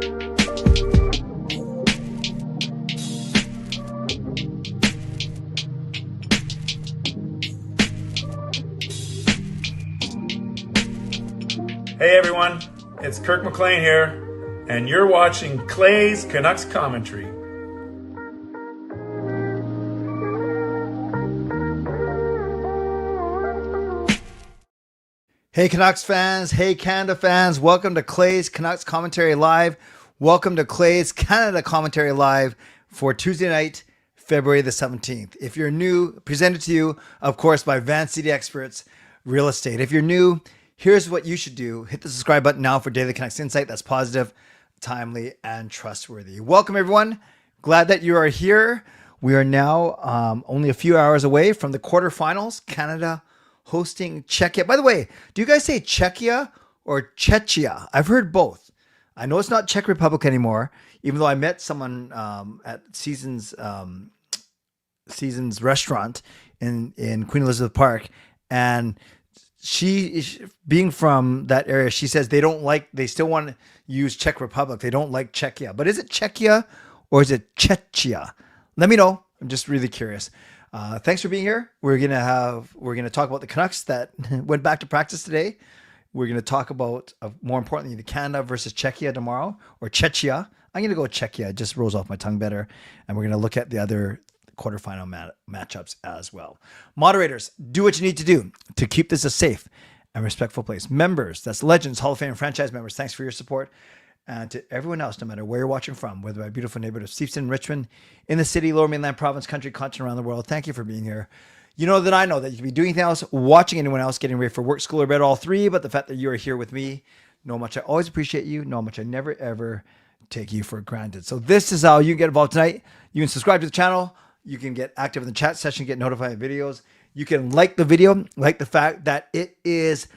Hey everyone, it's Kirk McLean here, and you're watching Clay's Canucks commentary. Hey Canucks fans, hey Canada fans, welcome to Clay's Canucks Commentary Live. Welcome to Clay's Canada Commentary Live for Tuesday night, February the 17th. If you're new, presented to you, of course, by Van City Experts Real Estate. If you're new, here's what you should do. Hit the subscribe button now for daily Canucks insight that's positive, timely, and trustworthy. Welcome everyone. Glad that you are here. We are now only a few hours away from the quarterfinals. Canada hosting Czechia. By the way, do you guys say Czechia or CZECHIA? I've heard both. I know it's not Czech Republic anymore, even though I met someone at Seasons restaurant in Queen Elizabeth Park, and she, being from that area, she says they still want to use Czech Republic. They don't like Czechia. But is it Czechia or is it CZECHIA? Let me know. I'm just really curious. Thanks for being here. We're gonna talk about the Canucks that went back to practice today. We're gonna talk about, more importantly, the Canada versus Czechia tomorrow, or CZECHIA. I'm gonna go with Czechia. It just rolls off my tongue better. And we're gonna look at the other quarterfinal matchups as well. Moderators, do what you need to do to keep this a safe and respectful place. Members, that's Legends, Hall of Fame, franchise members, thanks for your support. And to everyone else, no matter where you're watching from, whether by beautiful neighborhood of Steveston, Richmond, in the city, Lower Mainland province, country, continent, around the world, thank you for being here. You know that I know that you could be doing anything else, watching anyone else, getting ready for work, school, or bed, all three, but the fact that you are here with me, know how much I always appreciate you, know how much I never, ever take you for granted. So this is how you get involved tonight. You can subscribe to the channel. You can get active in the chat session, get notified of videos. You can like the video, like the fact that it is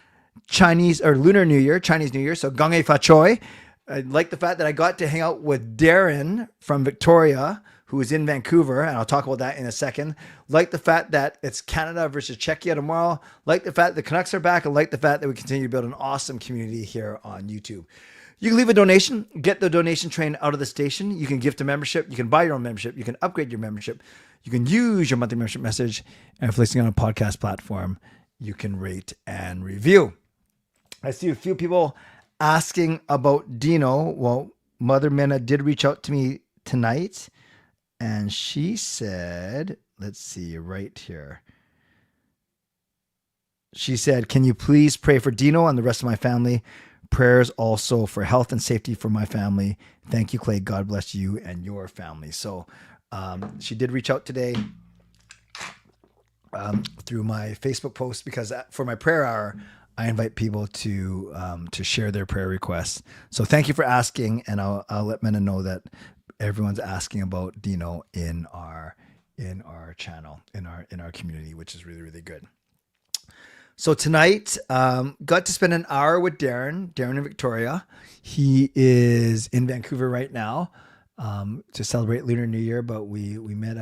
Chinese or Lunar New Year, Chinese New Year, so Gonghe Fa Choi. I like the fact that I got to hang out with Darren from Victoria, who is in Vancouver, and I'll talk about that in a second. Like the fact that it's Canada versus Czechia tomorrow. Like the fact that the Canucks are back, and like the fact that we continue to build an awesome community here on YouTube. You can leave a donation, get the donation train out of the station. You can gift a membership. You can buy your own membership. You can upgrade your membership. You can use your monthly membership message. And if listening on a podcast platform, you can rate and review. I see a few people asking about Dino. Well, Mother Mena did reach out to me tonight, and she said, let's see right here. She said, can you please pray for Dino and the rest of my family? Prayers also for health and safety for my family. Thank you, Clay. God bless you and your family. So she did reach out today through my Facebook post, because for my prayer hour, I invite people to share their prayer requests. So thank you for asking, and I'll let Mena know that everyone's asking about Dino in our channel, in our community, which is really, really good. So tonight, got to spend an hour with Darren in Victoria. He is in Vancouver right now to celebrate Lunar New Year, but we met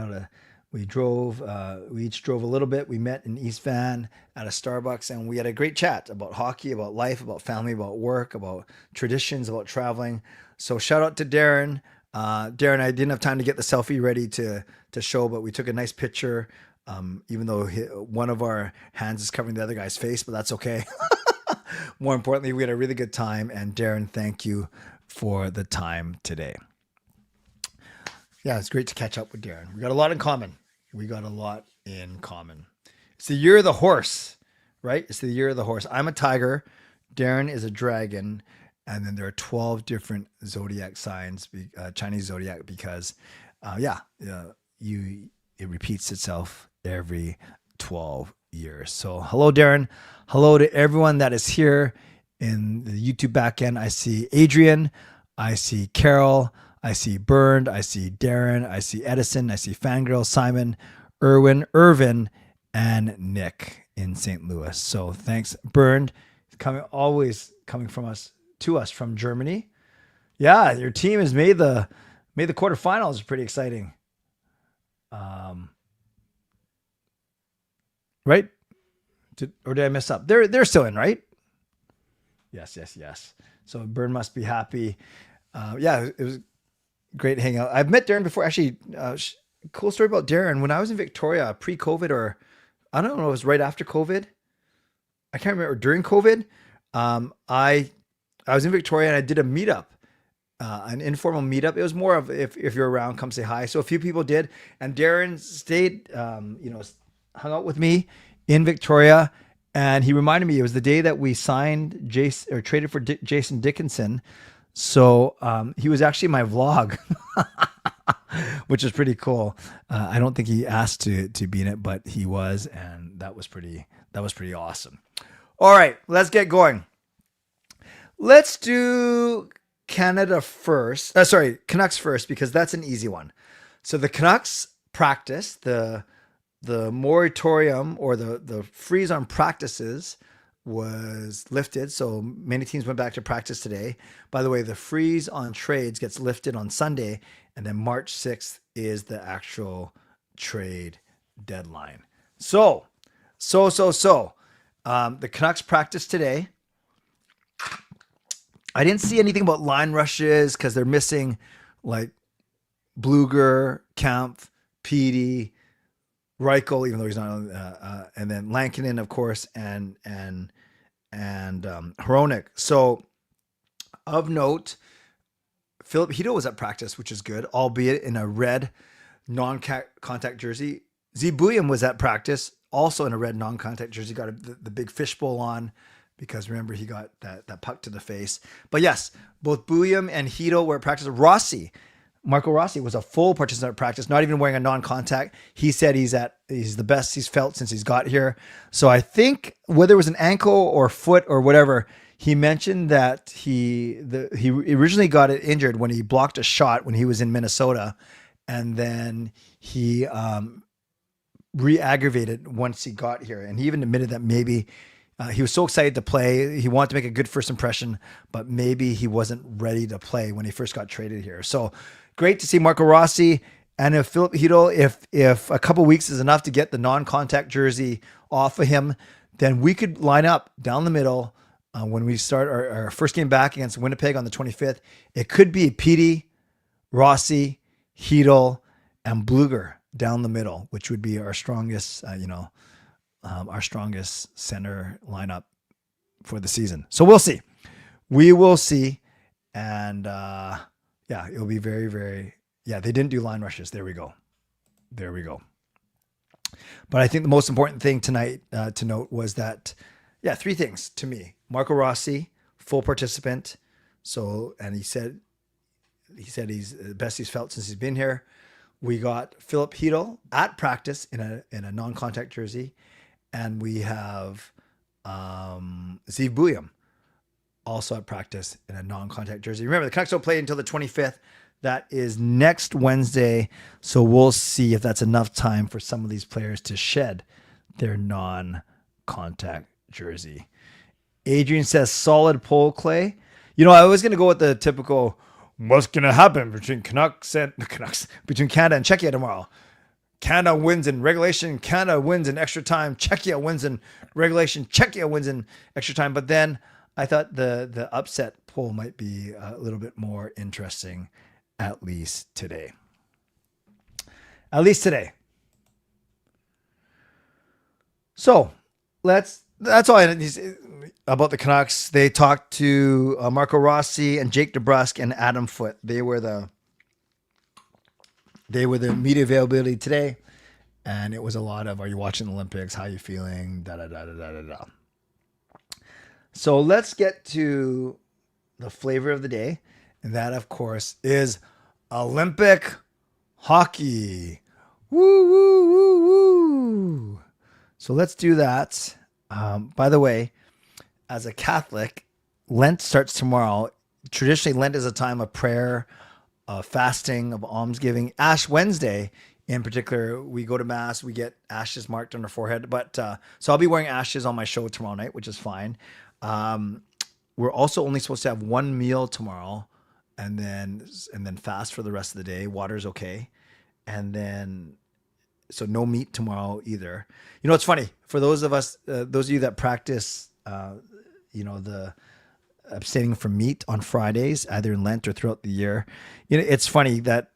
we each drove a little bit. We met in East Van at a Starbucks, and we had a great chat about hockey, about life, about family, about work, about traditions, about traveling. So shout out to Darren. Darren, I didn't have time to get the selfie ready to show, but we took a nice picture, even though one of our hands is covering the other guy's face, but that's okay. More importantly, we had a really good time, and Darren, thank you for the time today. Yeah, it's great to catch up with Darren. We got a lot in common. It's the year of the horse, right? It's the year of the horse. I'm a tiger. Darren is a dragon. And then there are 12 different zodiac signs, Chinese zodiac, because it repeats itself every 12 years. So hello, Darren. Hello to everyone that is here in the YouTube back end. I see Adrian. I see Carol. I see Bernd, I see Darren, I see Edison, I see Fangirl, Simon, Irvin, and Nick in St. Louis. So thanks, Bernd, always coming to us from Germany. Yeah, your team has made the quarterfinals. Pretty exciting. Right? Did I mess up? They're still in, right? Yes. So Bernd must be happy. Yeah, it was great hanging out. I've met Darren before. Actually, cool story about Darren. When I was in Victoria pre-COVID, or I don't know, it was right after COVID. I can't remember, during COVID. I was in Victoria and I did a meetup, an informal meetup. It was more of if you're around, come say hi. So a few people did, and Darren stayed, hung out with me in Victoria, and he reminded me it was the day that we signed Jason or traded for Jason Dickinson. So he was actually in my vlog, which is pretty cool. I don't think he asked to be in it, but he was, and that was pretty awesome. All right, let's get going. Let's do Canada first. Canucks first, because that's an easy one. So the Canucks practice, the moratorium or the freeze on practices was lifted. So many teams went back to practice today. By the way, the freeze on trades gets lifted on Sunday, and then March 6th is the actual trade deadline. So, the Canucks practice today. I didn't see anything about line rushes because they're missing like Bluger, Kampf, Petey, Reichel, even though he's not on, and then Lankinen, of course, and Hronik. So, of note, Philip Hito was at practice, which is good, albeit in a red non-contact jersey. Buium was at practice, also in a red non-contact jersey. Got the big fishbowl on, because remember, he got that puck to the face. But yes, both Buium and Hito were at practice. Marco Rossi was a full participant at practice, not even wearing a non-contact. He said he's the best he's felt since he's got here. So I think whether it was an ankle or foot or whatever, he mentioned that he originally got it injured when he blocked a shot when he was in Minnesota, and then he re-aggravated once he got here. And he even admitted that maybe he was so excited to play. He wanted to make a good first impression, but maybe he wasn't ready to play when he first got traded here. So great to see Marco Rossi. And if Philip Hito, if a couple weeks is enough to get the non-contact jersey off of him, then we could line up down the middle when we start our first game back against Winnipeg on the 25th. It could be Petey, Rossi, Hito, and Bluger down the middle, which would be our strongest, our strongest center lineup for the season. So we'll see. We will see. And it'll be very, very, they didn't do line rushes. There we go. But I think the most important thing tonight to note was that, three things to me. Marco Rossi, full participant. So, and he said he's the best he's felt since he's been here. We got Philip Hito at practice in a non-contact jersey. And we have Buium also at practice in a non-contact jersey. Remember, the Canucks don't play until the 25th. That is next Wednesday. So we'll see if that's enough time for some of these players to shed their non-contact jersey. Adrian says, solid poll, Clay. I was going to go with the typical, what's going to happen between between Canada and Czechia tomorrow? Canada wins in regulation. Canada wins in extra time. Czechia wins in regulation. Czechia wins in extra time. But then I thought the upset poll might be a little bit more interesting, at least today. So that's all I know about the Canucks. They talked to Marco Rossi and Jake DeBrusk and Adam Foote. They were the media availability today, and it was a lot of, are you watching the Olympics? How are you feeling? So let's get to the flavor of the day, and that, of course, is Olympic hockey. Woo, woo, woo, woo. So let's do that. By the way, as a Catholic, Lent starts tomorrow. Traditionally, Lent is a time of prayer, fasting, of almsgiving. Ash Wednesday, in particular, we go to mass, we get ashes marked on our forehead. But so I'll be wearing ashes on my show tomorrow night, which is fine. We're also only supposed to have one meal tomorrow, and then fast for the rest of the day. Water's okay, and then so no meat tomorrow either. It's funny for those of you that practice, the abstaining from meat on Fridays, either in Lent or throughout the year. It's funny that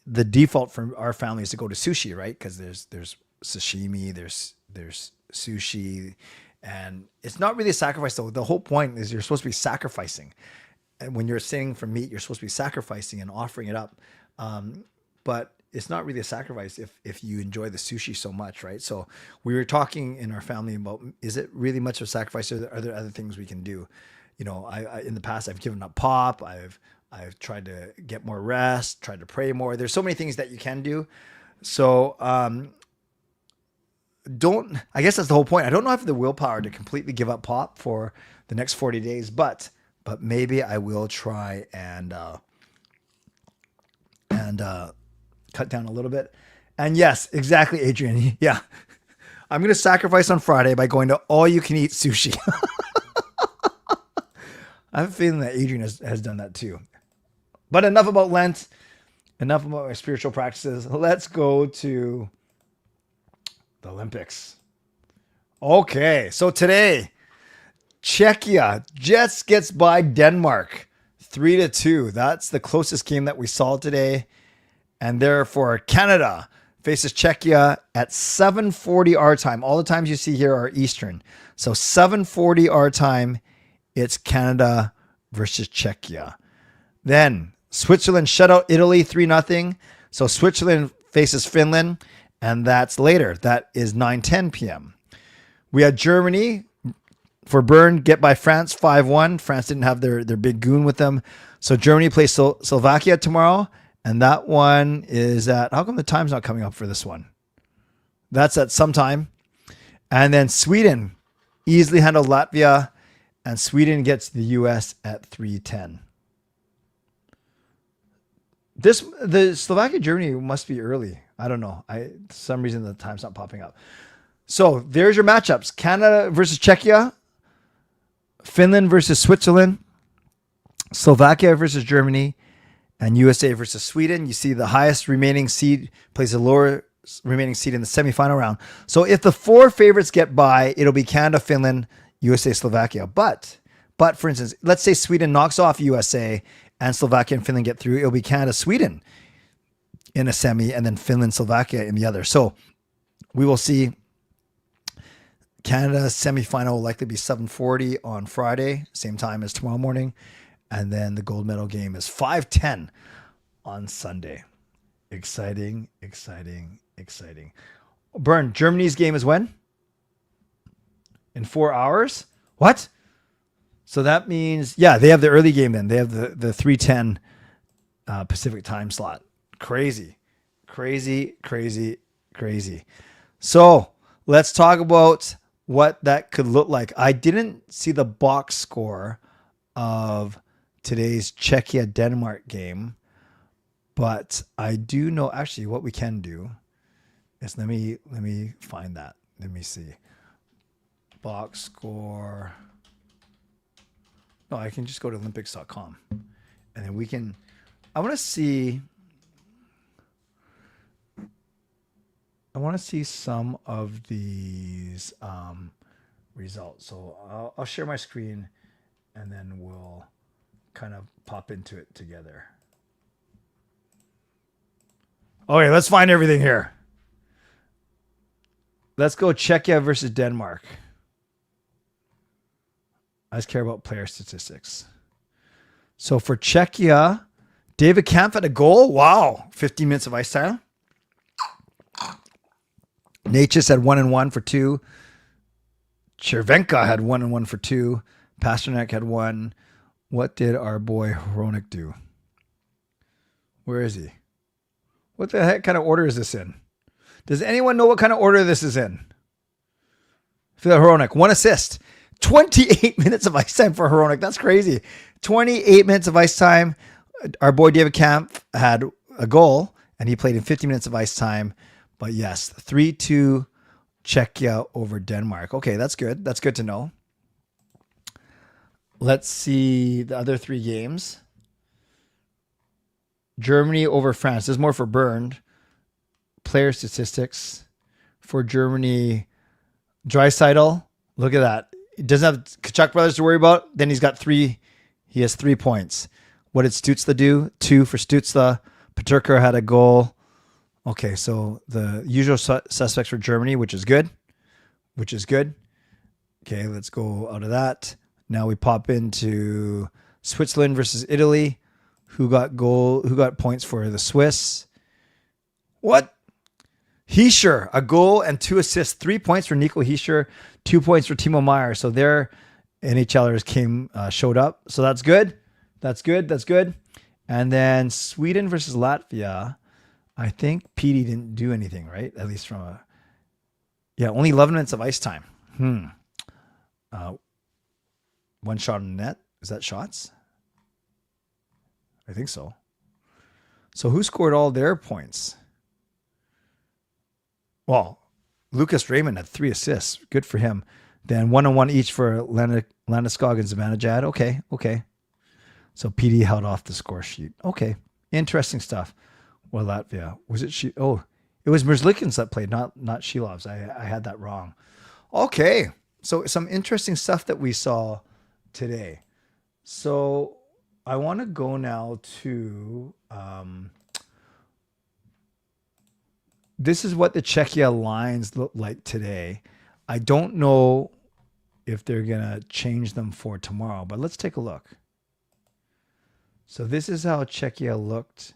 the default for our family is to go to sushi, right? Because there's sashimi, there's sushi, and it's not really a sacrifice though. The whole point is you're supposed to be sacrificing, and when you're abstaining from meat, you're supposed to be sacrificing and offering it up. But it's not really a sacrifice if you enjoy the sushi so much, right? So we were talking in our family about, is it really much of a sacrifice, or are there other things we can do? I in the past I've given up pop. I've tried to get more rest, tried to pray more. There's so many things that you can do. So I guess that's the whole point. I don't know if I have the willpower to completely give up pop for the next 40 days, but maybe I will try and cut down a little bit. And yes, exactly, Adrian. Yeah. I'm going to sacrifice on Friday by going to all you can eat sushi. I have a feeling that Adrian has done that too. But enough about Lent, enough about my spiritual practices. Let's go to the Olympics. Okay, so today, Czechia just gets by Denmark 3-2. That's the closest game that we saw today. And therefore, Canada faces Czechia at 7:40 our time. All the times you see here are Eastern. So 7:40 our time, it's Canada versus Czechia. Then Switzerland shut out Italy 3-0. So Switzerland faces Finland, and that's later. That is 9:10 p.m. We had Germany for Bern get by France 5-1. France didn't have their big goon with them. So Germany plays Slovakia tomorrow. And that one is at, how come the time's not coming up for this one? That's at some time. And then Sweden easily handled Latvia, and Sweden gets the US at 3:10. The Slovakia Germany must be early. I don't know. For some reason the time's not popping up. So there's your matchups. Canada versus Czechia, Finland versus Switzerland, Slovakia versus Germany, and USA versus Sweden. You see the highest remaining seed plays the lower remaining seed in the semifinal round. So if the four favorites get by, it'll be Canada, Finland, USA, Slovakia. But for instance, let's say Sweden knocks off USA and Slovakia and Finland get through. It'll be Canada, Sweden in a semi, and then Finland, Slovakia in the other. So we will see Canada semifinal will likely be 7:40 on Friday, same time as tomorrow morning. And then the gold medal game is 5:10 on Sunday. Exciting, exciting, exciting. Bern, Germany's game is when? In 4 hours? What? So that means, yeah, they have the early game then. They have the 3:10 Pacific time slot. Crazy, crazy, crazy, crazy. So let's talk about what that could look like. I didn't see the box score of today's Czechia-Denmark game, but I do know actually what we can do is let me find that. Let me see. Box score. No, I can just go to Olympics.com and then we can, I want to see some of these results. So I'll share my screen and then we'll kind of pop into it together. Okay, let's find everything here. Let's go Czechia versus Denmark. I just care about player statistics. So for Czechia, David Kampf had a goal. Wow. 15 minutes of ice time. Natchez had 1-1 for 2. Chervenka had 1-1 for 2. Pasternak had 1. What did our boy Hronek do? Where is he? What the heck kind of order is this in? Does anyone know what kind of order this is in? Phil Hronek, 1 assist. 28 minutes of ice time for Hronek. That's crazy. 28 minutes of ice time. Our boy David Kampf had a goal, and he played in 50 minutes of ice time. But yes, 3-2 Czechia over Denmark. Okay, that's good. That's good to know. Let's see the other 3 games. Germany over France. This is more for Bern. Player statistics for Germany. Draisaitl. Look at that. He doesn't have Kachuk brothers to worry about. Then he's got 3 He has 3 points. What did Stützle do? 2 for Stützle. Peterka had a goal. Okay, so the usual suspects for Germany, which is good. Okay, let's go out of that. Now we pop into Switzerland versus Italy. Who got points for the Swiss? What? Hischier, a goal and 2 assists. 3 points for Nico Hischier, 2 points for Timo Meyer. So their NHLers showed up. So that's good. That's good. And then Sweden versus Latvia. I think Petey didn't do anything, right? At least from only 11 minutes of ice time. 1 shot on the net. Is that shots? I think so. So who scored all their points? Well, Lucas Raymond had 3 assists. Good for him. Then 1-on-1 each for Landeskog and Zibanejad. Okay. So PD held off the score sheet. Okay. Interesting stuff. Well, Latvia. Was it she? Oh, it was Merzlikins that played, not Shilovs. I had that wrong. Okay. So some interesting stuff that we saw today. So I want to go now to this is what the Czechia lines look like today. I don't know if they're going to change them for tomorrow, but let's take a look. So this is how Czechia looked,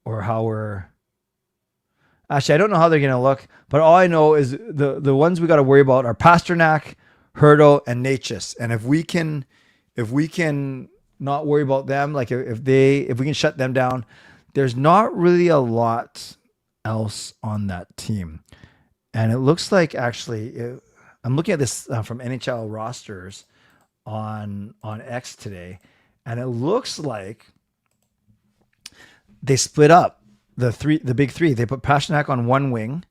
or how we're... Actually, I don't know how they're going to look, but all I know is the ones we got to worry about are Pasternak, Hurdle, and Natchez. And if we can not worry about them, like if we can shut them down, there's not really a lot else on that team. And it looks like, actually, I'm looking at this from NHL rosters on X today, and it looks like they split up the big three. They put Pasternak on one wing.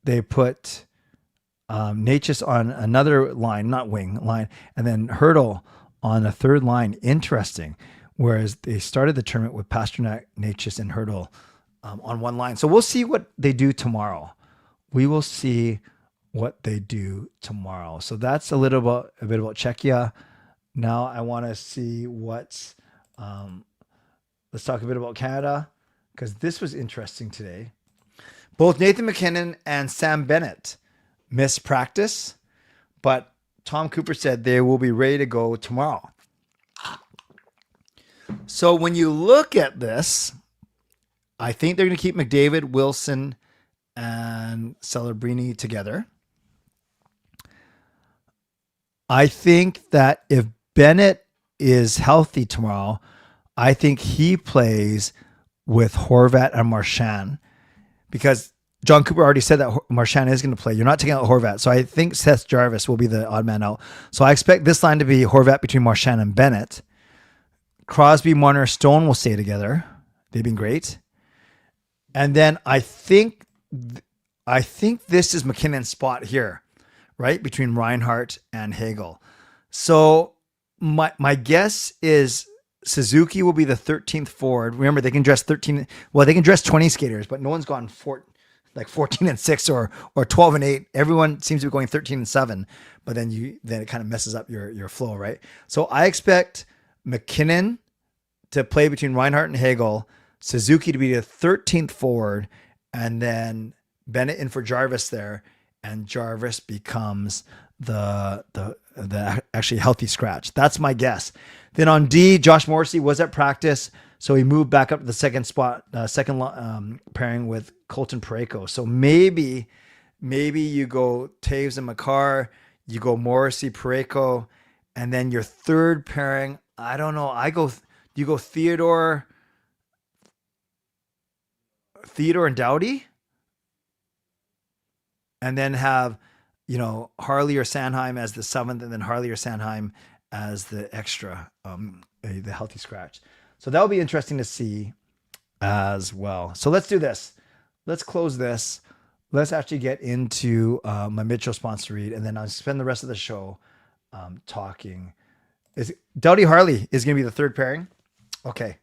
They put Natchez on another line, not wing, line, and then Hurdle on a third line. Interesting. Whereas they started the tournament with Pasternak, Natchez, and Hurdle on one line. So we'll see what they do tomorrow. We will see what they do tomorrow. So that's a bit about Czechia. Now I want to see what's. Let's talk a bit about Canada, because this was interesting today. Both Nathan McKinnon and Sam Bennett missed practice, but Tom Cooper said they will be ready to go tomorrow. So when you look at this, I think they're going to keep McDavid, Wilson, and Celebrini together. I think that if Bennett is healthy tomorrow, I think he plays with Horvat and Marchand, because John Cooper already said that Marchand is going to play. You're not taking out Horvat. So I think Seth Jarvis will be the odd man out. So I expect this line to be Horvat between Marchand and Bennett. Crosby, Marner, Stone will stay together. They've been great. And then I think this is McKinnon's spot here, right? Between Reinhart and Hagel. So my guess is Suzuki will be the 13th forward. Remember, they can dress 13. Well, they can dress 20 skaters, but no one's gone 14 and 6 or 12 and 8. Everyone seems to be going 13 and 7, but then it kind of messes up your flow, right? So I expect McKinnon to play between Reinhart and Hagel, Suzuki to be the 13th forward, and then Bennett in for Jarvis there, and Jarvis becomes the actually healthy scratch. That's my guess. Then on D, Josh Morrissey was at practice, so he moved back up to the second spot, pairing with Colton Parayko. So maybe you go Taves and Makar, you go Morrissey, Parayko, and then your third pairing, I don't know. You go Theodore and Doughty, and then have, Harley or Sanheim as the 7th, and then Harley or Sanheim as the extra, the healthy scratch. So that'll be interesting to see as well. So let's do this. Let's close this. Let's actually get into my Mitchell sponsor read, and then I'll spend the rest of the show talking. Doughty Harley is going to be the third pairing. Okay.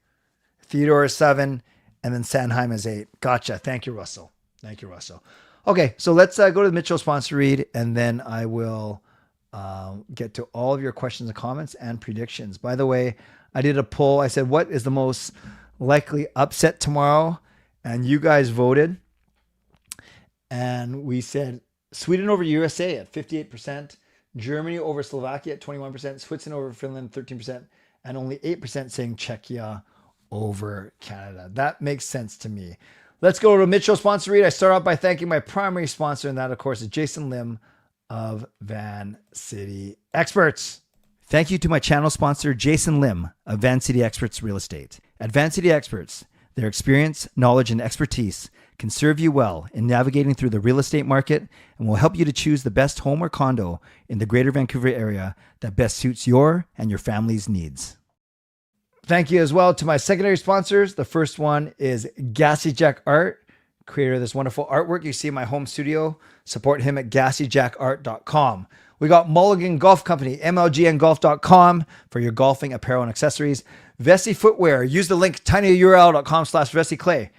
Theodore is 7, and then Sanheim is 8. Gotcha. Thank you, Russell. Okay, so let's go to the Mitchell sponsor read, and then I will get to all of your questions and comments and predictions. By the way, I did a poll. I said, what is the most likely upset tomorrow? And you guys voted. And we said Sweden over USA at 58%, Germany over Slovakia at 21%, Switzerland over Finland 13%, and only 8% saying Czechia over Canada. That makes sense to me. Let's go to mid-show sponsor read. I start off by thanking my primary sponsor, and that, of course, is Jason Lim of Van City Experts. Thank you to my channel sponsor, Jason Lim of Van City Experts Real Estate. At Van City Experts, their experience, knowledge, and expertise can serve you well in navigating through the real estate market and will help you to choose the best home or condo in the Greater Vancouver area that best suits your and your family's needs. Thank you as well to my secondary sponsors. The first one is GLCPC Art, creator of this wonderful artwork you see in my home studio. Support him at GLCPCart.com. We got Mulligan Golf Company, mlgngolf.com for your golfing apparel and accessories. Vessi Footwear, use the link tinyurl.com/VessiClay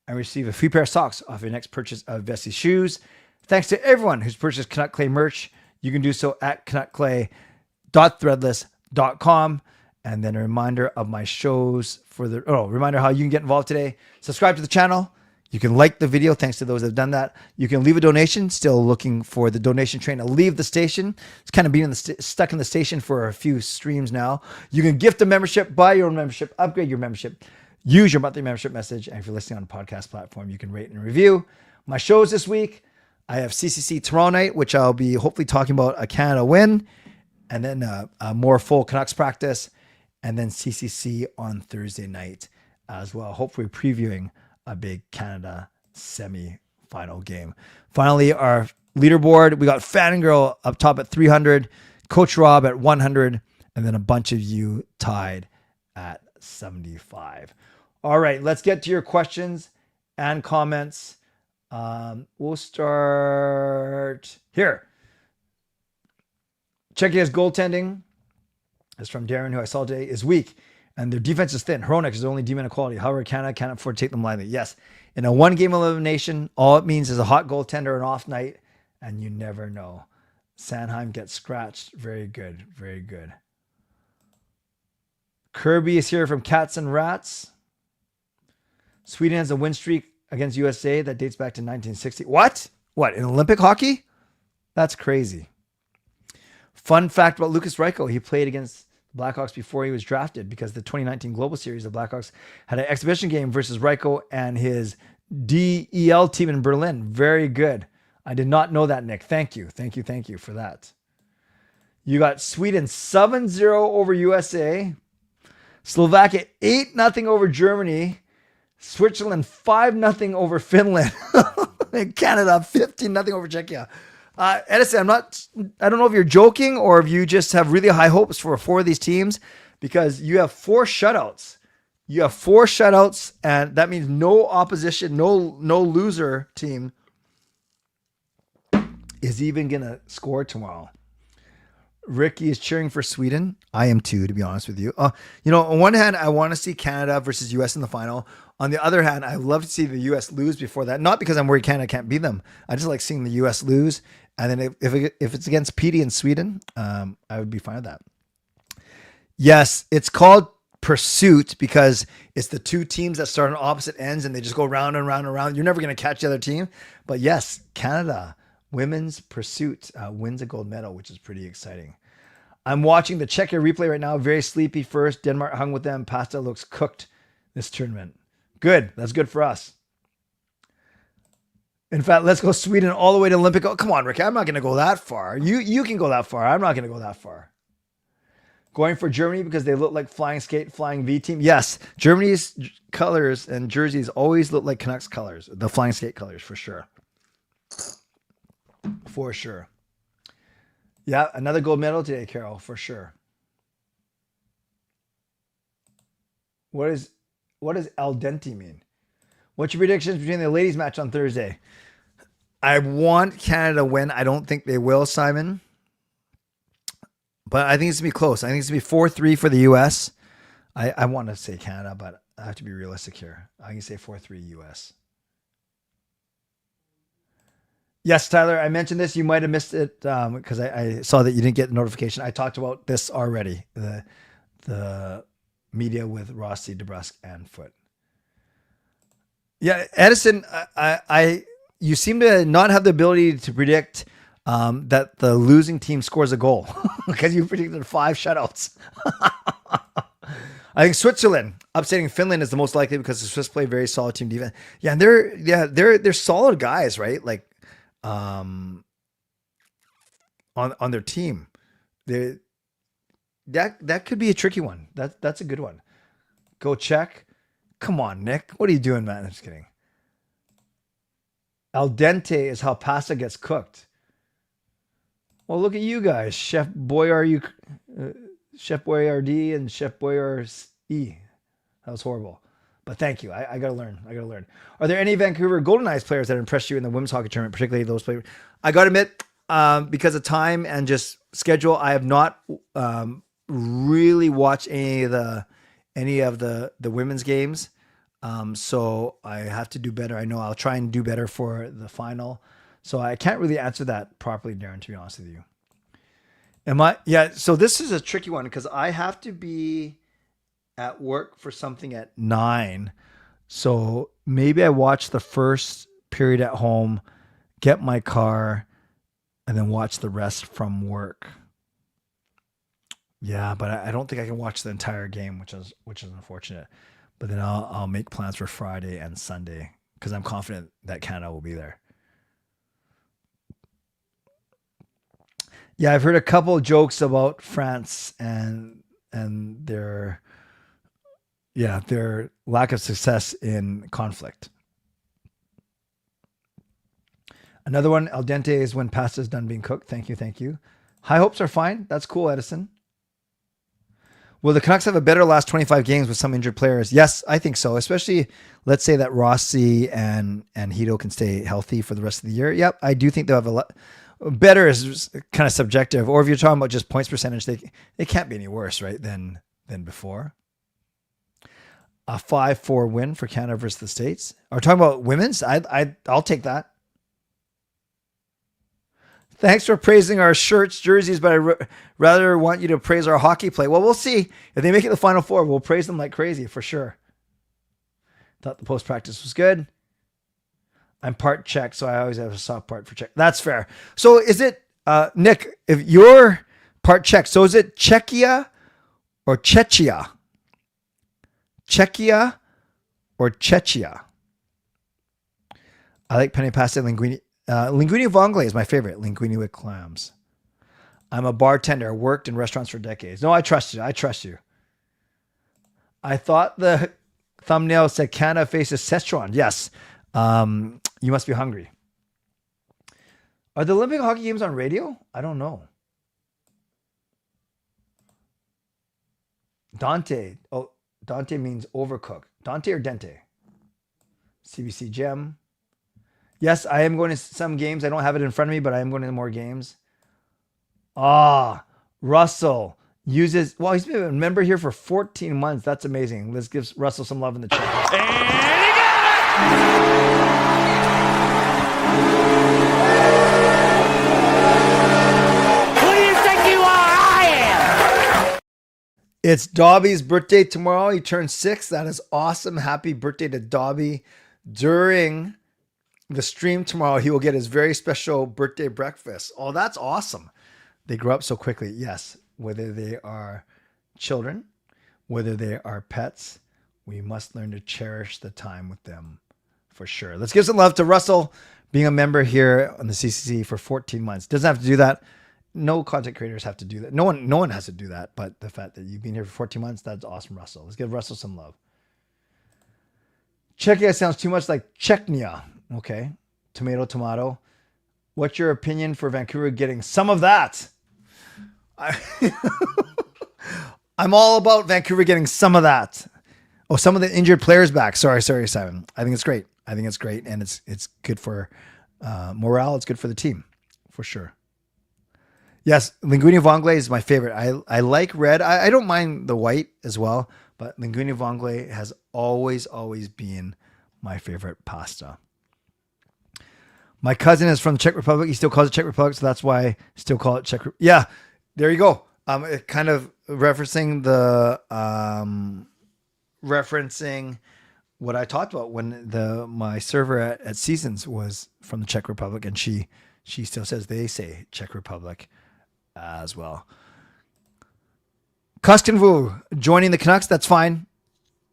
and receive a free pair of socks off your next purchase of Vessi shoes. Thanks to everyone who's purchased Canuck Clay merch. You can do so at canuckclay.threadless.com. And then a reminder of my shows reminder how you can get involved today. Subscribe to the channel. You can like the video. Thanks to those that have done that. You can leave a donation. Still looking for the donation train to leave the station. It's kind of been stuck in the station for a few streams now. You can gift a membership, buy your own membership, upgrade your membership, use your monthly membership message. And if you're listening on a podcast platform, you can rate and review. My shows this week, I have CCC tomorrow night, which I'll be hopefully talking about a Canada win, and then a more full Canucks practice, and then CCC on Thursday night as well, hopefully previewing a big Canada semi-final game. Finally, our leaderboard, we got Fangirl up top at 300, Coach Rob at 100, and then a bunch of you tied at 75. All right, let's get to your questions and comments. We'll start here. Czechia's goaltending is from Darren, who I saw today, is weak, and their defense is thin. Hronek is the only demon of quality. However, Canada can't afford to take them lightly. Yes, in a one-game elimination, all it means is a hot goaltender, an off night, and you never know. Sanheim gets scratched. Very good, very good. Kirby is here from Cats and Rats. Sweden has a win streak against USA that dates back to 1960. What? What, in Olympic hockey? That's crazy. Fun fact about Lucas Reichel, he played against the Blackhawks before he was drafted because the 2019 Global Series, the Blackhawks had an exhibition game versus Reichel and his DEL team in Berlin. Very good. I did not know that, Nick. Thank you. Thank you. Thank you for that. You got Sweden 7-0 over USA. Slovakia 8-0 over Germany. Switzerland 5-0 over Finland. And Canada 15-0 over Czechia. Edison, I don't know if you're joking or if you just have really high hopes for four of these teams, because you have 4 shutouts. You have 4 shutouts, and that means no opposition, no loser team is even going to score tomorrow. Ricky is cheering for Sweden. I am too, to be honest with you. On one hand, I want to see Canada versus US in the final. On the other hand, I love to see the US lose before that. Not because I'm worried Canada can't beat them. I just like seeing the US lose. And then if it's against Petey in Sweden, I would be fine with that. Yes, it's called pursuit because it's the 2 teams that start on opposite ends and they just go round and round and round. You're never going to catch the other team. But yes, Canada women's pursuit wins a gold medal, which is pretty exciting. I'm watching the Czechia replay right now. Very sleepy first. Denmark hung with them. Pasta looks cooked this tournament. Good. That's good for us. In fact, let's go Sweden all the way to Olympic. Oh, come on, Rick. I'm not going to go that far. You can go that far. I'm not going to go that far. Going for Germany because they look like flying V team. Yes, Germany's colors and jerseys always look like Canucks colors. The flying skate colors, for sure. For sure. Yeah, another gold medal today, Carol, for sure. What does al dente mean? What's your predictions between the ladies match on Thursday? I want Canada to win. I don't think they will, Simon. But I think it's going to be close. I think it's going to be 4-3 for the U.S. I want to say Canada, but I have to be realistic here. I can say 4-3 U.S. Yes, Tyler, I mentioned this. You might have missed it because I saw that you didn't get the notification. I talked about this already. The media with Rossi, DeBrusque, and Foote. Yeah, Edison, you seem to not have the ability to predict that the losing team scores a goal because you predicted 5 shutouts. I think Switzerland upsetting Finland is the most likely because the Swiss play very solid team defense. Yeah, and they're solid guys, right? Like on their team. That could be a tricky one. That's a good one. Go check. Come on, Nick. What are you doing, man? I'm just kidding. Al dente is how pasta gets cooked. Well, look at you guys. Chef Boyardee and Chef Boyardee. That was horrible. But thank you. I got to learn. Are there any Vancouver Golden Knights players that impressed you in the women's hockey tournament, particularly those players? I got to admit, because of time and just schedule, I have not really watched any of the women's games. So I have to do better. I know I'll try and do better for the final. So I can't really answer that properly, Darren, to be honest with you. Yeah. So this is a tricky one because I have to be at work for something at 9. So maybe I watch the first period at home, get my car, and then watch the rest from work. Yeah, but I don't think I can watch the entire game, which is unfortunate. But then I'll make plans for Friday and Sunday because I'm confident that Canada will be there. Yeah, I've heard a couple of jokes about France and their lack of success in conflict. Another one, al dente is when pasta is done being cooked. Thank you. High hopes are fine. That's cool, Edison. Will the Canucks have a better last 25 games with some injured players? Yes, I think so. Especially, let's say that Rossi and Hito can stay healthy for the rest of the year. Yep, I do think they'll have a lot. Better is kind of subjective. Or if you're talking about just points percentage, they can't be any worse, right, than before. A 5-4 win for Canada versus the States. Are we talking about women's? I'll take that. Thanks for praising our shirts, jerseys, but I rather want you to praise our hockey play. Well, we'll see. If they make it the Final Four, we'll praise them like crazy for sure. Thought the post-practice was good. I'm part Czech, so I always have a soft part for Czech. That's fair. So is it, Nick, if you're part Czech, so is it Czechia or Czechia? Czechia or Czechia? I like penne pasta and linguine. Linguine vongole is my favorite. Linguine with clams. I'm a bartender. I worked in restaurants for decades. No, I trust you. I thought the thumbnail said Canada faces Szechuan. Yes. You must be hungry. Are the Olympic hockey games on radio? I don't know. Dante. Oh, Dante means overcooked. Dante or Dente? CBC Gem. Yes, I am going to some games. I don't have it in front of me, but I am going to more games. Russell uses, well, he's been a member here for 14 months. That's amazing. Let's give Russell some love in the chat. And he got it! It's Dobby's birthday tomorrow. He turns 6. That is awesome. Happy birthday to Dobby. During the stream tomorrow, he will get his very special birthday breakfast. Oh, that's awesome. They grow up so quickly. Yes. Whether they are children, whether they are pets, we must learn to cherish the time with them for sure. Let's give some love to Russell being a member here on the CCC for 14 months. Doesn't have to do that. No content creators have to do that. No one has to do that. But the fact that you've been here for 14 months, that's awesome, Russell. Let's give Russell some love. Czechia sounds too much like Czechnia. Okay. Tomato. What's your opinion for Vancouver getting some of that? I'm all about Vancouver getting some of that. Oh, some of the injured players back. Sorry, Simon. I think it's great. And it's good for morale. It's good for the team for sure. Yes, linguine vongole is my favorite. I like red. I don't mind the white as well, but linguine vongole has always been my favorite pasta. My cousin is from the Czech Republic. He still calls it Czech Republic, so that's why I still call it Czech. Yeah, there you go. It kind of referencing what I talked about when my server at Seasons was from the Czech Republic, and she still says they say Czech Republic as well. Koskenvu joining the Canucks. That's fine.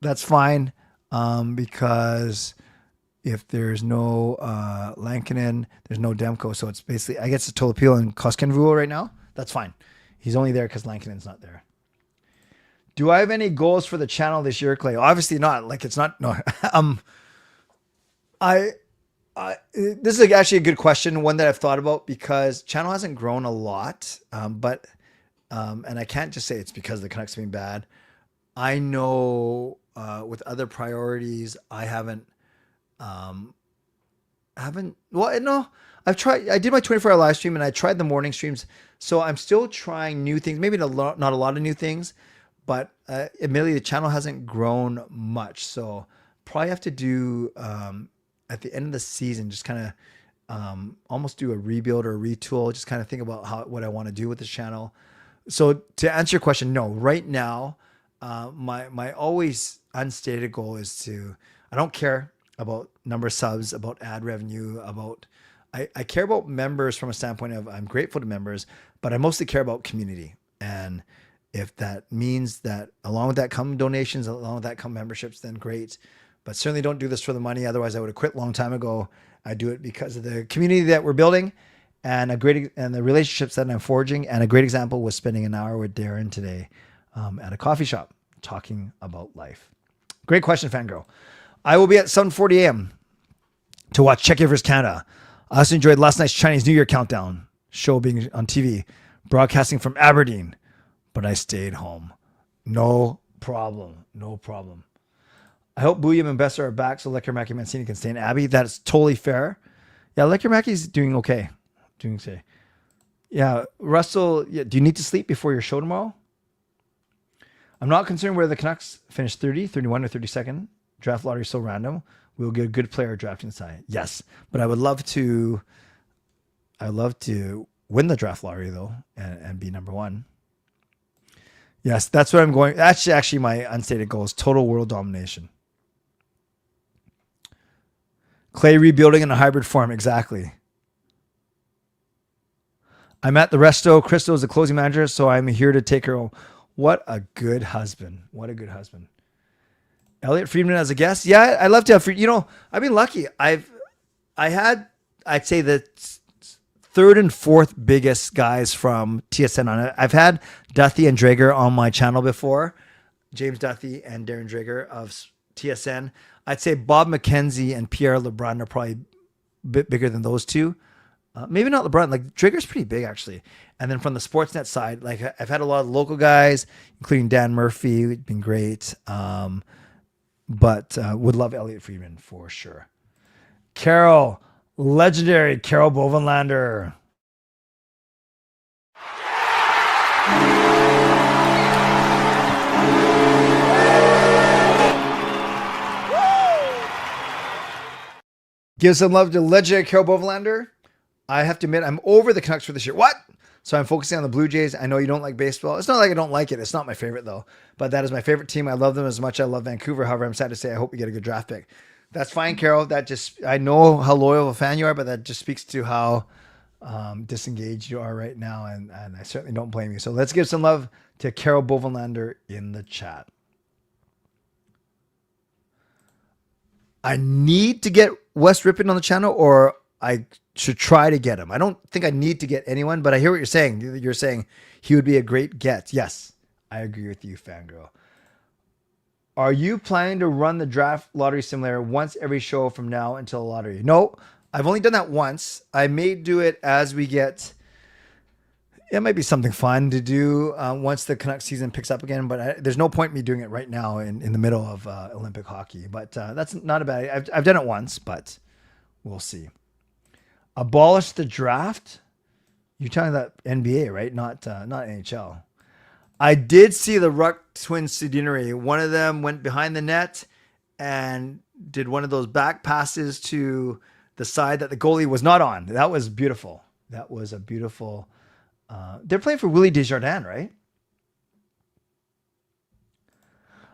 That's fine. Because if there's no Lankinen, there's no Demko. So it's basically, I guess it's Tolopilo and Koskenvu right now. That's fine. He's only there because Lankinen's not there. Do I have any goals for the channel this year, Clay? Obviously not. Like it's not. No. This is actually a good question, one that I've thought about because channel hasn't grown a lot. And I can't just say it's because the Canucks have been bad. I know with other priorities, I haven't. Well, no. I've tried. I did my 24-hour live stream and I tried the morning streams. So I'm still trying new things. Maybe not a lot of new things. But admittedly, the channel hasn't grown much. So probably have to do at the end of the season, just kind of almost do a rebuild or a retool. Just kind of think about what I want to do with this channel. So to answer your question, no. Right now, my always unstated goal is I don't care about number of subs, about ad revenue, I care about members from a standpoint of I'm grateful to members, but I mostly care about community. And if that means that along with that come donations, along with that come memberships, then great. But certainly don't do this for the money. Otherwise, I would have quit a long time ago. I do it because of the community that we're building and the relationships that I'm forging. And a great example was spending an hour with Darren today at a coffee shop talking about life. Great question, Fangirl. I will be at 7:40 a.m. to watch Czechia versus Canada. I also enjoyed last night's Chinese New Year countdown show being on TV, broadcasting from Aberdeen. But I stayed home. No problem. No problem. I hope Booyam and Besser are back so Lekkermaki Mancini can stay in Abbey. That's totally fair. Yeah, Lekkermaki's doing okay. Yeah, Russell, do you need to sleep before your show tomorrow? I'm not concerned whether the Canucks finish 30, 31, or 32nd. Draft lottery is so random. We'll get a good player drafting side. Yes, but I would love to win the draft lottery though and be number one. Yes, that's what I'm going. That's actually my unstated goal is total world domination. Clay rebuilding in a hybrid form. Exactly. I'm at the resto. Crystal is the closing manager, so I'm here to take her home. What a good husband. What a good husband. Elliot Friedman as a guest. Yeah, I'd love to have Friedman. I've been lucky. I'd say the third and fourth biggest guys from TSN on it. I've had Duthie and Drager on my channel before. James Duthie and Darren Drager of TSN. I'd say Bob McKenzie and Pierre LeBrun are probably a bit bigger than those two. Maybe not LeBrun. Like Drager's pretty big actually. And then from the Sportsnet side, like I've had a lot of local guys, including Dan Murphy. It's been great. But would love Elliot Friedman for sure. Carol, legendary Carol Bovenlander. Give some love to legendary Carol Bovenlander. I have to admit, I'm over the Canucks for this year. What? So I'm focusing on the Blue Jays. I know you don't like baseball. It's not like I don't like it. It's not my favorite, though. But that is my favorite team. I love them as much as I love Vancouver. However, I'm sad to say I hope we get a good draft pick. That's fine, Carol. I know how loyal of a fan you are, but that just speaks to how disengaged you are right now. And I certainly don't blame you. So let's give some love to Carol Bovenlander in the chat. I need to get Wes Rippin on the channel, or I should try to get him. I don't think I need to get anyone, but I hear what you're saying. You're saying he would be a great get. Yes, I agree with you, Fangirl. Are you planning to run the draft lottery simulator once every show from now until the lottery? No, I've only done that once. I may do it as we get. It might be something fun to do once the Canucks season picks up again, but there's no point in me doing it right now in the middle of Olympic hockey. But that's not a bad idea. I've done it once, but we'll see. Abolish the draft? You're talking about NBA, right? Not NHL. I did see the Ruck twins scenery. One of them went behind the net and did one of those back passes to the side that the goalie was not on. That was beautiful. That was a beautiful. They're playing for Willie Desjardins, right?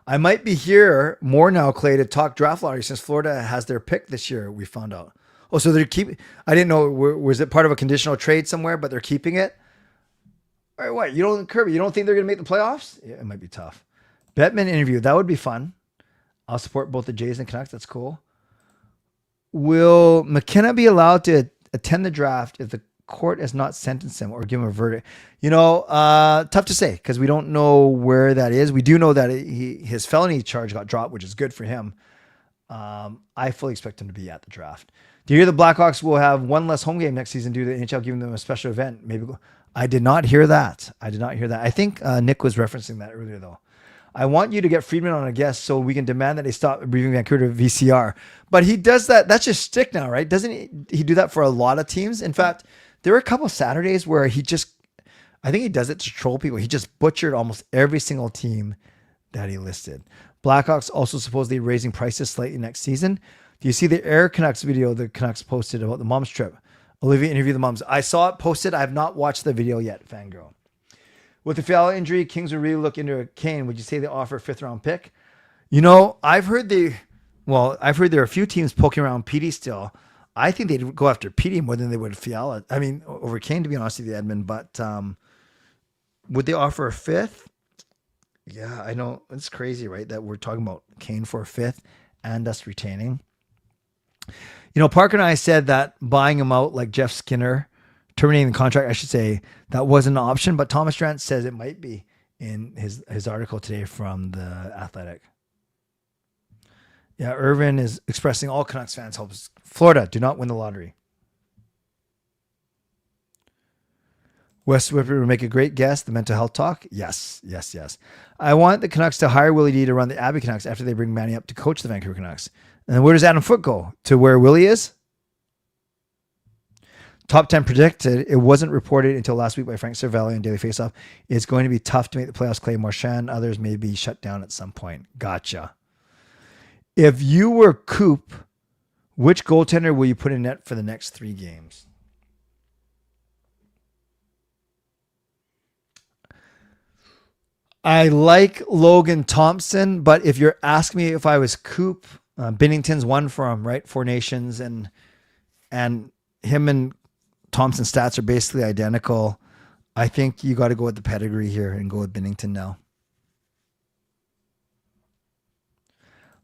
I might be here more now, Clay, to talk draft lottery since Florida has their pick this year. We found out. Oh, so they're keeping. I didn't know. Was it part of a conditional trade somewhere? But they're keeping it. All right, what? You don't, Kirby? You don't think they're going to make the playoffs? Yeah, it might be tough. Bettman interview. That would be fun. I'll support both the Jays and Canucks. That's cool. Will McKenna be allowed to attend the draft if the court has not sentenced him or give him a verdict? Tough to say because we don't know where that is. We do know that his felony charge got dropped, which is good for him. I fully expect him to be at the draft. Do you hear the Blackhawks will have one less home game next season due to the NHL giving them a special event? Maybe I did not hear that. I think Nick was referencing that earlier though. I want you to get Friedman on a guest so we can demand that they stop briefing Vancouver to VCR. But he does that. That's just stick now, right? Doesn't he do that for a lot of teams? In fact, there were a couple of Saturdays where I think he does it to troll people. He just butchered almost every single team that he listed. Blackhawks also supposedly raising prices slightly next season. Do you see the Air Canucks video the Canucks posted about the mom's trip? Olivia interviewed the moms. I saw it posted. I have not watched the video yet, fangirl. With the Fiala injury, Kings would really look into a Kane. Would you say they offer a 5th-round pick? I've heard there are a few teams poking around Petey still. I think they'd go after Petey more than they would Fiala. I mean, over Kane, to be honest with you, Edmund. But would they offer a 5th? Yeah, I know. It's crazy, right? That we're talking about Kane for a 5th and us retaining. Parker and I said that buying him out like Jeff Skinner, terminating the contract, I should say, that wasn't an option, but Thomas Strand says it might be in his article today from The Athletic. Yeah, Irvin is expressing all Canucks fans hopes Florida do not win the lottery. Wes Whipper would make a great guest, the mental health talk. Yes. I want the Canucks to hire Willie D to run the Abbey Canucks after they bring Manny up to coach the Vancouver Canucks. And where does Adam Foote go? To where Willie is? Top 10 predicted. It wasn't reported until last week by Frank Cervelli on Daily Faceoff. It's going to be tough to make the playoffs. Clay Marchand. Others may be shut down at some point. Gotcha. If you were Coop, which goaltender will you put in net for the next 3 games? I like Logan Thompson, but if you're asking me if I was Coop, Binnington's won for him, right? 4 Nations, and him and Thompson's stats are basically identical. I think you got to go with the pedigree here and go with Binnington now.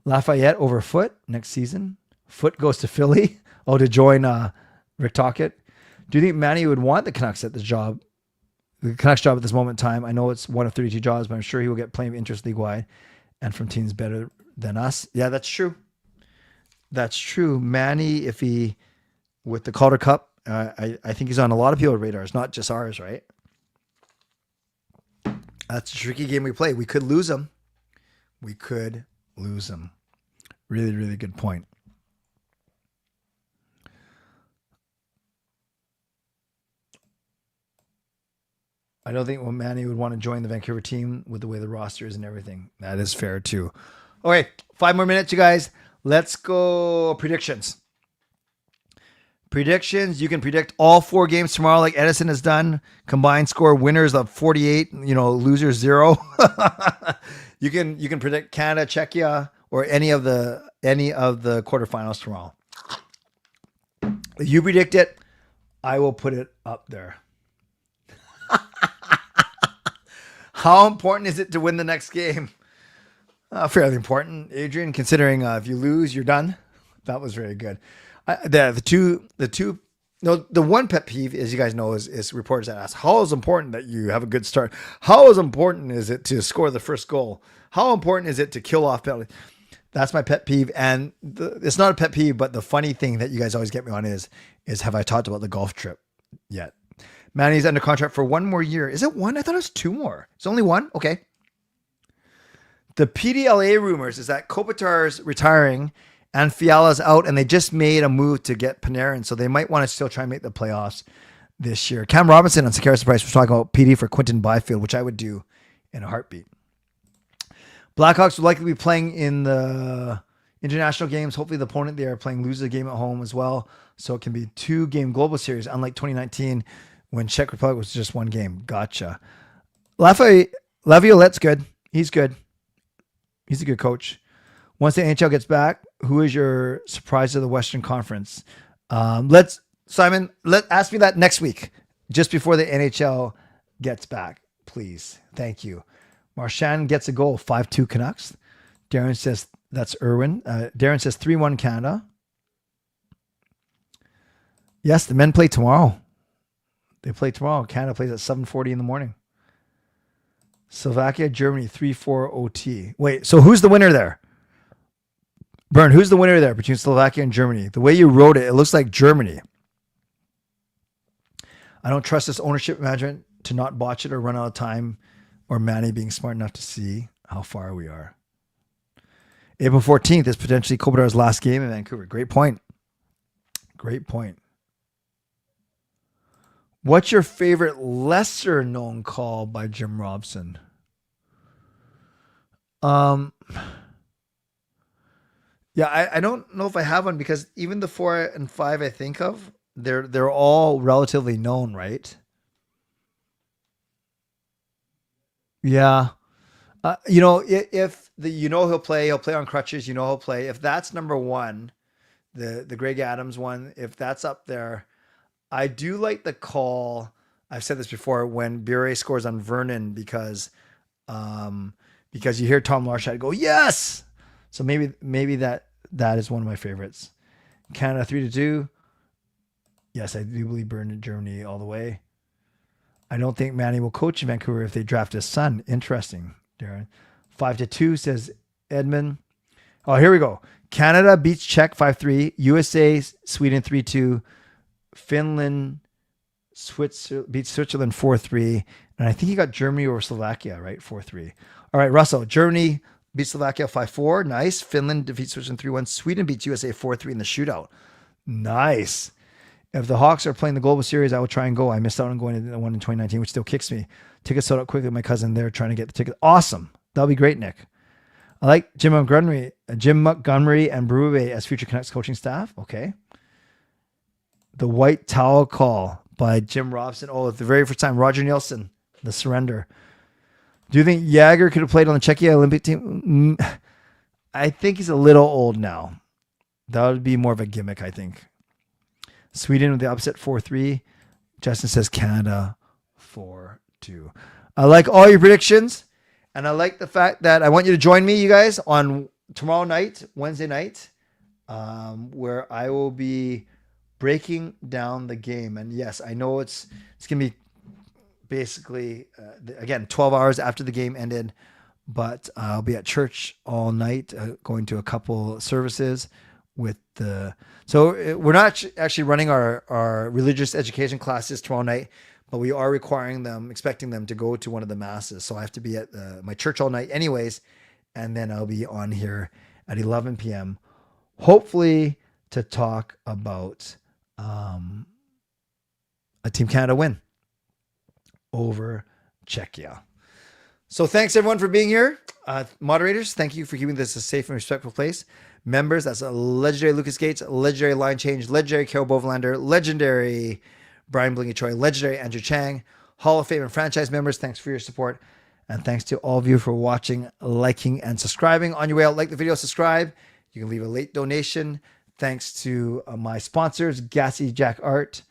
Lafayette over Foote next season. Foote goes to Philly. To join Rick Tocchet. Do you think Manny would want the Canucks at the job? The Canucks job at this moment in time. I know it's one of 32 jobs, but I'm sure he will get plenty of interest league-wide and from teams better than us. Yeah, that's true. That's true. Manny, if he, with the Calder Cup, I think he's on a lot of people's radars, not just ours, right? That's a tricky game we play. We could lose him. Really, really good point. I don't think Manny would want to join the Vancouver team with the way the roster is and everything. That is fair too. Okay, 5 more minutes, you guys. Let's go predictions. You can predict all 4 games tomorrow like Edison has done. Combined score winners of 48, losers 0. You can predict Canada, Czechia, or any of the quarterfinals tomorrow. If you predict it, I will put it up there. How important is it to win the next game? Fairly important, Adrian, considering if you lose, you're done. That was very good. The one pet peeve, as you guys know, is reporters that ask, how is important that you have a good start? How is important is it to score the first goal? How important is it to kill off penalty? That's my pet peeve. And it's not a pet peeve, but the funny thing that you guys always get me on is have I talked about the golf trip yet? Manny's under contract for 1 more year. Is it 1? I thought it was 2 more. It's only 1? Okay. The PDLA rumors is that Kopitar's retiring and Fiala's out, and they just made a move to get Panarin, so they might want to still try and make the playoffs this year. Cam Robinson on Sakara Surprise was talking about PD for Quinton Byfield, which I would do in a heartbeat. Blackhawks would likely be playing in International games, hopefully the opponent they are playing loses a game at home as well. So it can be 2-game global series, unlike 2019 when Czech Republic was just 1 game. Gotcha. Laviolette's good. He's good. He's a good coach. Once the NHL gets back, who is your surprise of the Western Conference? Ask me that next week, just before the NHL gets back, please. Thank you. Marchand gets a goal, 5-2 Canucks. Darren says that's Irwin. Darren says 3-1 Canada. Yes, the men play tomorrow. They play tomorrow. Canada plays at 7:40 in the morning. Slovakia, Germany, 3-4 OT. Wait, so who's the winner there? Bern, who's the winner there between Slovakia and Germany? The way you wrote it, it looks like Germany. I don't trust this ownership management to not botch it or run out of time, or Manny being smart enough to see how far we are. April 14th is potentially Kopitar's last game in Vancouver. Great point. Great point. What's your favorite lesser known call by Jim Robson? Yeah, I don't know if I have one, because even the 4 and 5 I think of, they're all relatively known, right? Yeah. If he'll play on crutches, he'll play. If that's number 1, the Greg Adams one, if that's up there, I do like the call. I've said this before, when Bure scores on Vernon, because you hear Tom Larshad go, yes. So maybe that is one of my favorites. Canada 3-2. Yes, I do believe Bern Germany all the way. I don't think Manny will coach in Vancouver if they draft his son. Interesting, Darren. 5-2 says Edmund. Oh, here we go. Canada beats Czech 5-3. USA, Sweden 3-2. Finland beats Switzerland 4-3. And I think he got Germany over Slovakia, right? 4-3. All right, Russell. Germany beats Slovakia 5-4. Nice. Finland defeats Switzerland 3-1. Sweden beats USA 4-3 in the shootout. Nice. If the Hawks are playing the Global Series, I will try and go. I missed out on going to the one in 2019, which still kicks me. Tickets sold out quickly. My cousin there trying to get the ticket. Awesome. That'll be great, Nick. I like Jim Montgomery and Berube as future Canucks coaching staff. Okay. The white towel call by Jim Robson. Oh, the very first time. Roger Nielsen, the surrender. Do you think Jagger could have played on the Czechia Olympic team? I think he's a little old now. That would be more of a gimmick, I think. Sweden with the upset 4-3. Justin says Canada 4-2. I like all your predictions. And I like the fact that I want you to join me, you guys, on tomorrow night, Wednesday night, where I will be breaking down the game. And yes, I know it's going to be basically, again, 12 hours after the game ended, but I'll be at church all night, going to a couple services with so we're not actually running our religious education classes tomorrow night, but we are expecting them to go to one of the masses. So I have to be at my church all night anyways. And then I'll be on here at 11 p.m. hopefully to talk about a Team Canada win over Czechia. So thanks everyone for being here. Moderators, thank you for keeping this a safe and respectful place. Members, that's a legendary Lucas Gates, legendary Line Change, legendary Carol Bovenlander, legendary Brian Blingy Choi, legendary Andrew Chang, Hall of Fame and franchise members, thanks for your support. And thanks to all of you for watching, liking, and subscribing. On your way out, like the video, subscribe. You can leave a late donation. Thanks to my sponsors, Gassy Jack Art,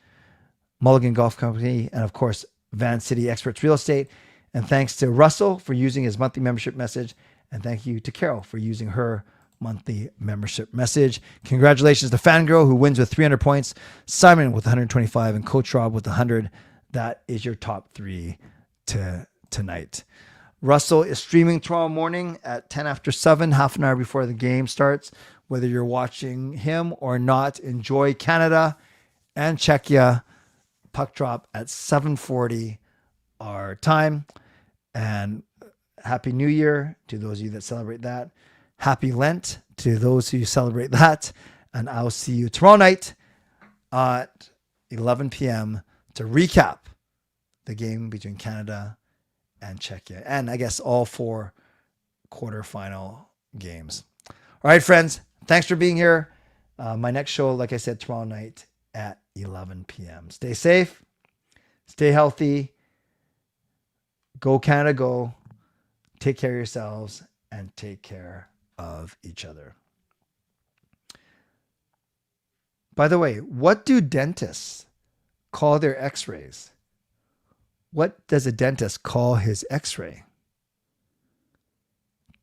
Mulligan Golf Company, and of course, Van City Experts Real Estate. And thanks to Russell for using his monthly membership message. And thank you to Carol for using her monthly membership message. Congratulations to Fangirl, who wins with 300 points, Simon with 125, and Coach Rob with 100. That is your top 3 tonight. Russell is streaming tomorrow morning at 10 after 7, half an hour before the game starts. Whether you're watching him or not, enjoy Canada and Czechia. Puck drop at 7:40 our time. And Happy New Year to those of you that celebrate that. Happy Lent to those who celebrate that. And I'll see you tomorrow night at 11 p.m. to recap the game between Canada and Czechia. And I guess all 4 quarterfinal games. All right, friends. thanks for being here. My next show, like I said, tomorrow night at 11 p.m. Stay safe. Stay healthy. Go Canada, go. Take care of yourselves and take care of each other. By the way, what do dentists call their x-rays? What does a dentist call his x-ray?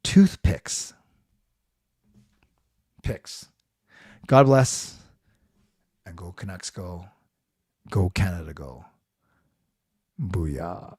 Toothpicks. Picks. God bless. And go Canucks go. Go Canada go. Booyah.